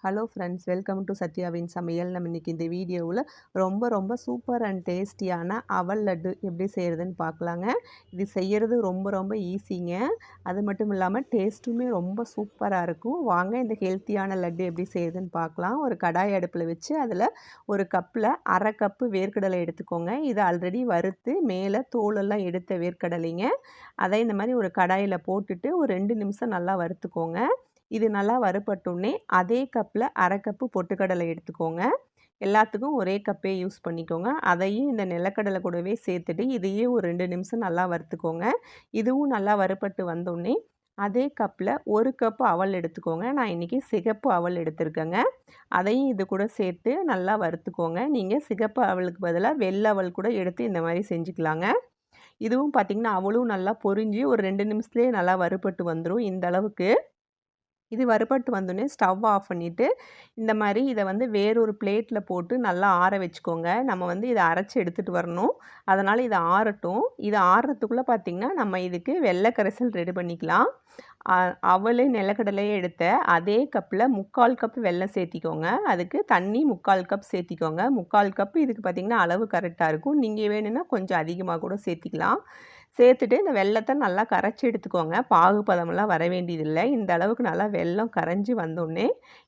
Hello friends, welcome to சத்யாவின் சமையல். நம்ம இன்றைக்கி இந்த வீடியோவில் ரொம்ப சூப்பர் அண்ட் டேஸ்டியான அவல் லட்டு எப்படி செய்கிறதுன்னு பார்க்கலாங்க. இது செய்கிறது ரொம்ப ஈஸிங்க. அது மட்டும் இல்லாமல் டேஸ்ட்டுமே ரொம்ப சூப்பராக இருக்கும். வாங்க இந்த ஹெல்த்தியான லட்டு எப்படி செய்கிறதுன்னு பார்க்கலாம். ஒரு கடாய் அடுப்பில் வச்சு அதில் ஒரு கப்பில் அரை கப்பு வேர்க்கடலை எடுத்துக்கோங்க. இதை ஆல்ரெடி வறுத்து மேலே தோலெல்லாம் எடுத்த வேர்க்கடலைங்க. அதை இந்த மாதிரி ஒரு கடாயில் போட்டுட்டு ஒரு 2 நிமிஷம் நல்லா வறுத்துக்கோங்க. இது நல்லா வறுபட்டோடனே அதே கப்பில் அரை கப்பு பொட்டுக்கடலை எடுத்துக்கோங்க. எல்லாத்துக்கும் ஒரே கப்பே யூஸ் பண்ணிக்கோங்க. அதையும் இந்த நிலக்கடலை கூடவே சேர்த்துட்டு இதையே ஒரு 2 நிமிஷம் நல்லா வறுத்துக்கோங்க. இதுவும் நல்லா வறுபட்டு வந்தோடனே அதே கப்பில் ஒரு கப்பு அவல் எடுத்துக்கோங்க. நான் இன்றைக்கி சிகப்பு அவல் எடுத்திருக்கேங்க. அதையும் இது கூட சேர்த்து நல்லா வறுத்துக்கோங்க. நீங்கள் சிகப்பு அவலுக்கு பதிலாக வெள்ளை அவல் கூட எடுத்து இந்த மாதிரி செஞ்சுக்கலாங்க. இதுவும் பார்த்திங்கன்னா அவளும் நல்லா பொரிஞ்சு ஒரு 2 நிமிஷத்துலேயே நல்லா வறுபட்டு வந்துடும். இந்த அளவுக்கு இது வறுபட்டு வந்தோடனே ஸ்டவ் ஆஃப் பண்ணிவிட்டு இந்த மாதிரி இதை வந்து வேறொரு பிளேட்டில் போட்டு நல்லா ஆற வச்சுக்கோங்க. நம்ம வந்து இதை அரைச்சி எடுத்துகிட்டு வரணும். அதனால் இதை ஆறட்டும். இது ஆறுறதுக்குள்ளே பார்த்திங்கன்னா நம்ம இதுக்கு வெள்ளை கரைசல் ரெடி பண்ணிக்கலாம். அவல் நிலக்கடலையே எடுத்த அதே கப்பில் 3/4 கப் வெல்லம் சேர்த்திக்கோங்க. அதுக்கு தண்ணி 3/4 கப் சேர்த்திக்கோங்க. 3/4 கப் இதுக்கு பார்த்திங்கன்னா அளவு கரெக்டாக இருக்கும். நீங்கள் வேணும்னா கொஞ்சம் அதிகமாக கூட சேர்த்திக்கலாம். சேர்த்துட்டு இந்த வெல்லத்தை நல்லா கரைச்சி எடுத்துக்கோங்க. பாகுபதமெல்லாம் வர வேண்டியதில்லை. இந்த அளவுக்கு நல்லா வெல்லம் கரைஞ்சி வந்தோடனே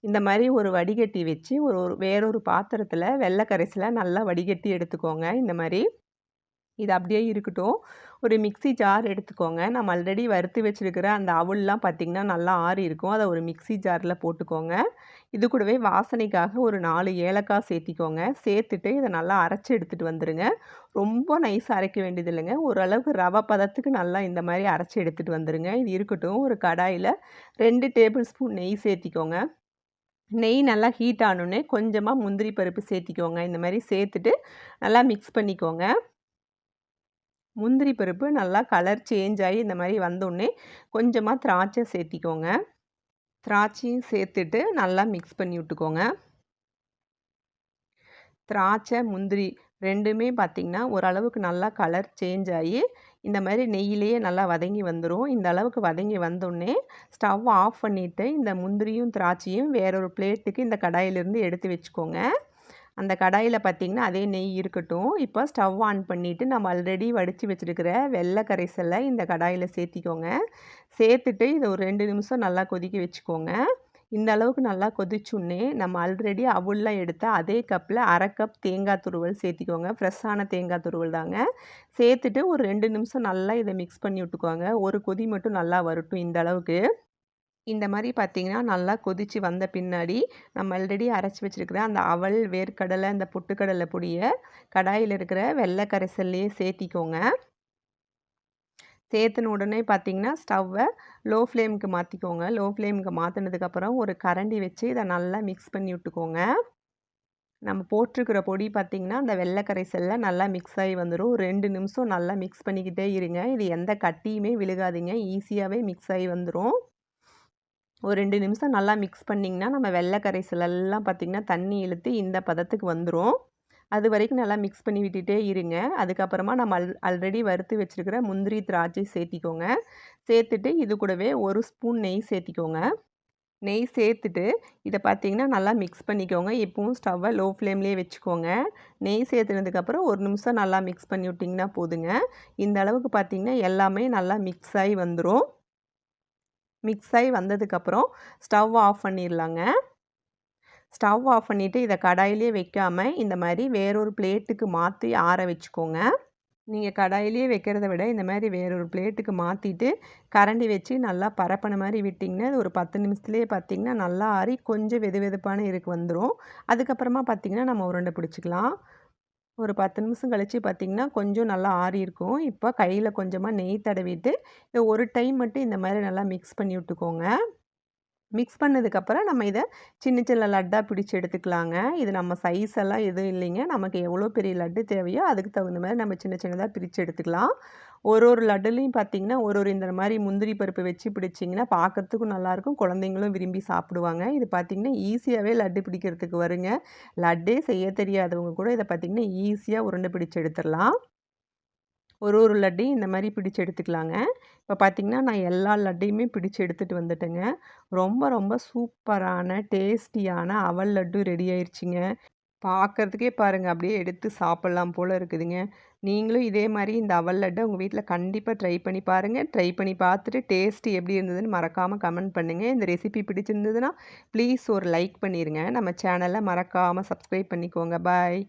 இந்த மாதிரி ஒரு வடிகட்டி வச்சு வேறொரு பாத்திரத்தில் வெள்ளை கரைசலை நல்லா வடிகட்டி எடுத்துக்கோங்க. இந்த மாதிரி இது அப்படியே இருக்கட்டும். ஒரு மிக்ஸி ஜார் எடுத்துக்கோங்க. நம்ம ஆல்ரெடி வறுத்து வச்சுருக்கிற அந்த அவல்லாம் பார்த்திங்கன்னா நல்லா ஆறி இருக்கும். அதை ஒரு மிக்ஸி ஜாரில் போட்டுக்கோங்க. இது கூடவே வாசனைக்காக ஒரு 4 ஏலக்காய் சேர்த்திக்கோங்க. சேர்த்துட்டு இதை நல்லா அரைச்சி எடுத்துகிட்டு வந்துடுங்க. ரொம்ப நைஸாக அரைக்க வேண்டியது இல்லைங்க. ஓரளவுக்கு ரவை பதத்துக்கு நல்லா இந்த மாதிரி அரைச்சி எடுத்துகிட்டு வந்துடுங்க. இது இருக்கட்டும். ஒரு கடாயில் 2 டேபிள் ஸ்பூன் நெய் சேர்த்திக்கோங்க. நெய் நல்லா ஹீட் ஆனோடனே கொஞ்சமாக முந்திரி பருப்பு சேர்த்திக்கோங்க. இந்த மாதிரி சேர்த்துட்டு நல்லா மிக்ஸ் பண்ணிக்கோங்க. முந்திரி பருப்பு நல்லா கலர் சேஞ்ச் ஆகி இந்த மாதிரி வந்தோடனே கொஞ்சமாக திராட்சை சேர்த்திக்கோங்க. திராட்சையும் சேர்த்துட்டு நல்லா மிக்ஸ் பண்ணி விட்டுக்கோங்க. திராட்சை முந்திரி ரெண்டுமே பார்த்திங்கன்னா ஓரளவுக்கு நல்லா கலர் சேஞ்ச் ஆகி இந்த மாதிரி நெய்யிலேயே நல்லா வதங்கி வந்துடும். இந்த அளவுக்கு வதங்கி வந்தோடனே ஸ்டவ் ஆஃப் பண்ணிவிட்டு இந்த முந்திரியும் திராட்சையும் வேறொரு பிளேட்டுக்கு இந்த கடாயிலிருந்து எடுத்து வச்சுக்கோங்க. அந்த கடாயில் பார்த்திங்கன்னா அதே நெய் இருக்கட்டும். இப்போ ஸ்டவ் ஆன் பண்ணிவிட்டு நம்ம ஆல்ரெடி வடித்து வச்சுருக்கிற வெள்ளை கரைசலை இந்த கடாயில் சேர்த்திக்கோங்க. சேர்த்துட்டு இதை ஒரு 2 நிமிஷம் நல்லா கொதிக்க வச்சுக்கோங்க. இந்த அளவுக்கு நல்லா கொதிச்சுன்னே நம்ம ஆல்ரெடி அவல்லாம் எடுத்த அதே கப்பில் அரை கப் தேங்காய் துருவல் சேர்த்திக்கோங்க. ஃப்ரெஷ்ஷான தேங்காய் துருவல் தாங்க. சேர்த்துட்டு ஒரு 2 நிமிஷம் நல்லா இதை மிக்ஸ் பண்ணி விட்டுக்கோங்க. ஒரு கொதி மட்டும் நல்லா வரட்டும். இந்த அளவுக்கு இந்த மாதிரி பார்த்திங்கன்னா நல்லா கொதித்து வந்த பின்னாடி நம்ம ஆல்ரெடி அரைச்சி வச்சுருக்கிற அந்த அவல் வேர்க்கடலை அந்த பொட்டுக்கடலை பொடியை கடாயில் இருக்கிற வெள்ளை கரைசல்லையே சேர்த்திக்கோங்க. சேர்த்துன உடனே பார்த்திங்கன்னா ஸ்டவ்வை லோ ஃப்ளேமுக்கு மாற்றிக்கோங்க. லோ ஃப்ளேமுக்கு மாற்றினதுக்கப்புறம் ஒரு கரண்டி வச்சு இதை நல்லா மிக்ஸ் பண்ணி விட்டுக்கோங்க. நம்ம போட்டிருக்கிற பொடி பார்த்திங்கன்னா அந்த வெள்ளை கரைசலில் நல்லா மிக்ஸ் ஆகி வந்துடும். ஒரு 2 நிமிஷம் நல்லா மிக்ஸ் பண்ணிக்கிட்டே இருங்க. இது எந்த கட்டியுமே விழுகாதீங்க. ஈஸியாகவே மிக்ஸ் ஆகி வந்துடும். ஒரு 2 நிமிஷம் நல்லா மிக்ஸ் பண்ணிங்கன்னா நம்ம வெள்ளை கரைசலெல்லாம் பார்த்திங்கன்னா தண்ணி இழுத்து இந்த பதத்துக்கு வந்துடும். அது வரைக்கும் நல்லா மிக்ஸ் பண்ணி விட்டுட்டே இருங்க. அதுக்கப்புறமா நம்ம ஆல்ரெடி வறுத்து வச்சுருக்கிற முந்திரி திராட்சை சேர்த்திக்கோங்க. சேர்த்துட்டு இது கூடவே 1 ஸ்பூன் நெய் சேர்த்திக்கோங்க. நெய் சேர்த்துட்டு இதை பார்த்திங்கன்னா நல்லா மிக்ஸ் பண்ணிக்கோங்க. இப்போவும் ஸ்டவ்வை லோ ஃப்ளேம்லேயே வச்சுக்கோங்க. நெய் சேர்த்துனதுக்கப்புறம் 1 நிமிஷம் நல்லா மிக்ஸ் பண்ணி விட்டிங்கன்னா போதுங்க. இந்த அளவுக்கு பார்த்திங்கன்னா எல்லாமே நல்லா மிக்ஸ் ஆகி வந்துடும். மிக்ஸ் ஆகி வந்ததுக்கப்புறம் ஸ்டவ் ஆஃப் பண்ணிடலாங்க. ஸ்டவ் ஆஃப் பண்ணிவிட்டு இதை கடாயிலே வைக்காமல் இந்த மாதிரி வேறொரு பிளேட்டுக்கு மாற்றி ஆற வச்சுக்கோங்க. நீங்கள் கடாயிலே வைக்கிறத விட இந்த மாதிரி வேறொரு பிளேட்டுக்கு மாற்றிட்டு கரண்டி வச்சு நல்லா பரப்பின மாதிரி விட்டிங்கன்னா அது ஒரு 10 நிமிஷத்துலேயே பார்த்திங்கன்னா நல்லா ஆறி கொஞ்சம் வெதுவெதுப்பான வந்துடும். அதுக்கப்புறமா பார்த்திங்கன்னா நம்ம உருண்டை பிடிச்சிக்கலாம். ஒரு 10 நிமிஷம் கழித்து பார்த்திங்கன்னா கொஞ்சம் நல்லா ஆறி இருக்கும். இப்போ கையில் கொஞ்சமாக நெய் தடவிட்டு ஒரு டைம் மட்டும் இந்த மாதிரி நல்லா மிக்ஸ் பண்ணி விட்டுக்கோங்க. மிக்ஸ் பண்ணதுக்கப்புறம் நம்ம இதை சின்ன லட்டாக பிடிச்சி எடுத்துக்கலாங்க. இது நம்ம சைஸ் எல்லாம் எதுவும் இல்லைங்க. நமக்கு எவ்வளோ பெரிய லட்டு தேவையோ அதுக்கு தகுந்த மாதிரி நம்ம சின்னதாக பிரித்து எடுத்துக்கலாம். ஒரு லட்டுலேயும் பார்த்திங்கன்னா இந்த மாதிரி முந்திரி பருப்பு வச்சு பிடிச்சிங்கன்னா பார்க்குறதுக்கும் நல்லாயிருக்கும். குழந்தைங்களும் விரும்பி சாப்பிடுவாங்க. இது பார்த்திங்கன்னா ஈஸியாகவே லட்டு பிடிக்கிறதுக்கு வருங்க. லட்டே செய்ய தெரியாதவங்க கூட இதை பார்த்திங்கன்னா ஈஸியாக உருண்டை பிடிச்சி எடுத்துடலாம். ஒரு லட்டையும் இந்த மாதிரி பிடிச்சு எடுத்துக்கலாங்க. இப்போ பார்த்தீங்கன்னா, நான் எல்லா லட்டையுமே பிடிச்சு எடுத்துட்டு வந்துட்டேங்க. ரொம்ப ரொம்ப சூப்பரான, டேஸ்டியான அவல் லட்டு ரெடி ஆயிருச்சுங்க. பார்க்கறதுக்கே பாருங்க, அப்படியே எடுத்து சாப்பிடலாம் போல இருக்குதுங்க. நீங்களும் இதே மாரி இந்த அவல் லட்ட உங்க வீட்ல கண்டிப்பா ட்ரை பண்ணி பாருங்க. ட்ரை பண்ணி பார்த்துட்டு டேஸ்ட் எப்படி இருந்ததுன்னு மறக்காம கமெண்ட் பண்ணுங்க. இந்த ரெசிபி பிடிச்சிருந்ததுன்னா, ப்ளீஸ் ஒரு லைக் பண்ணிருங்க. நம்ம சேனல மறக்காம சப்ஸ்கிரைப் பண்ணிக்கோங்க. பாய்.